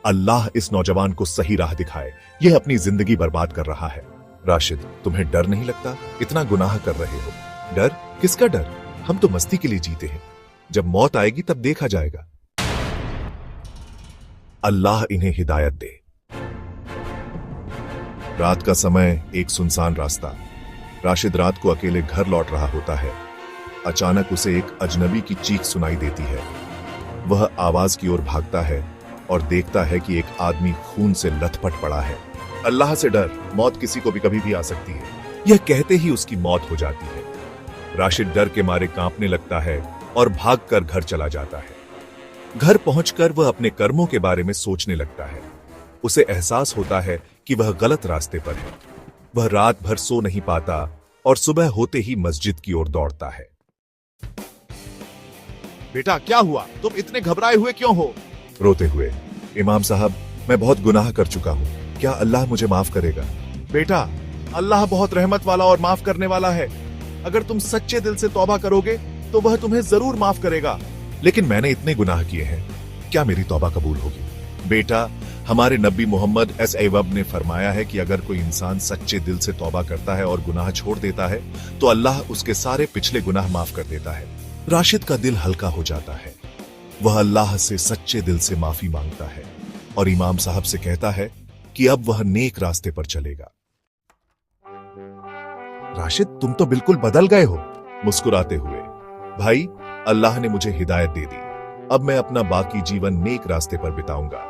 अल्लाह इस नौजवान को सही राह दिखाए, यह अपनी जिंदगी बर्बाद कर रहा है। राशिद, तुम्हें डर नहीं लगता? इतना गुनाह कर रहे हो। डर? किसका डर? हम तो मस्ती के लिए जीते हैं। जब मौत आएगी तब देखा जाएगा। अल्लाह इन्हें हिदायत दे। रात का समय, एक सुनसान रास्ता। राशिद रात को अकेले घर लौट रहा होता है। अचानक उसे एक अजनबी की चीख सुनाई देती है। वह आवाज की ओर भागता है और देखता है कि एक आदमी खून से लथपथ पड़ा है। अल्लाह से डर, मौत किसी को भी कभी भी आ सकती है। यह कहते ही उसकी मौत हो जाती है। राशिद डर के मारे कांपने लगता है और भागकर घर चला जाता है। घर पहुंचकर वह अपने कर्मों के बारे में सोचने लगता है। उसे एहसास होता है कि वह गलत रास्ते पर है। वह रात भर सो नहीं पाता और सुबह होते ही मस्जिद की ओर दौड़ता है। बेटा, क्या हुआ? तुम इतने घबराए हुए क्यों हो? रोते हुए, इमाम साहब, मैं बहुत गुनाह कर चुका हूं, क्या अल्लाह मुझे माफ करेगा? बेटा, अल्लाह बहुत रहमत वाला और माफ करने वाला है। अगर तुम सच्चे दिल से तौबा करोगे तो वह तुम्हें जरूर माफ करेगा। लेकिन मैंने इतने गुनाह किए हैं, क्या मेरी तौबा कबूल होगी? बेटा, हमारे नबी मोहम्मद सल्लल्लाहु ने फरमाया है कि अगर कोई इंसान सच्चे दिल से तौबा करता है और गुनाह छोड़ देता है तो अल्लाह उसके सारे पिछले गुनाह माफ कर देता है। राशिद का दिल हल्का हो जाता है। वह अल्लाह से सच्चे दिल से माफी मांगता है और इमाम साहब से कहता है कि अब वह नेक रास्ते पर चलेगा। राशिद, तुम तो बिल्कुल बदल गए हो। मुस्कुराते हुए, भाई, अल्लाह ने मुझे हिदायत दे दी। अब मैं अपना बाकी जीवन नेक रास्ते पर बिताऊंगा।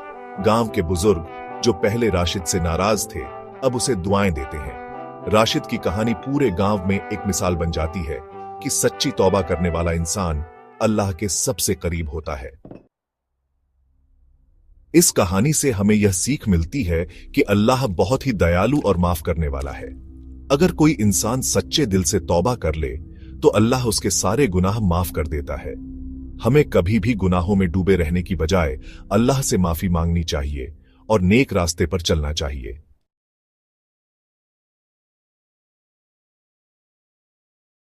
गांव के बुजुर्ग जो पहले राशिद से नाराज थे, अब उसे दुआएं देते हैं। राशिद की कहानी पूरे गांव में एक मिसाल बन जाती है कि सच्ची तौबा करने वाला इंसान अल्लाह के सबसे करीब होता है। इस कहानी से हमें यह सीख मिलती है कि अल्लाह बहुत ही दयालु और माफ करने वाला है। अगर कोई इंसान सच्चे दिल से तौबा कर ले तो अल्लाह उसके सारे गुनाह माफ कर देता है। हमें कभी भी गुनाहों में डूबे रहने की बजाय अल्लाह से माफी मांगनी चाहिए और नेक रास्ते पर चलना चाहिए।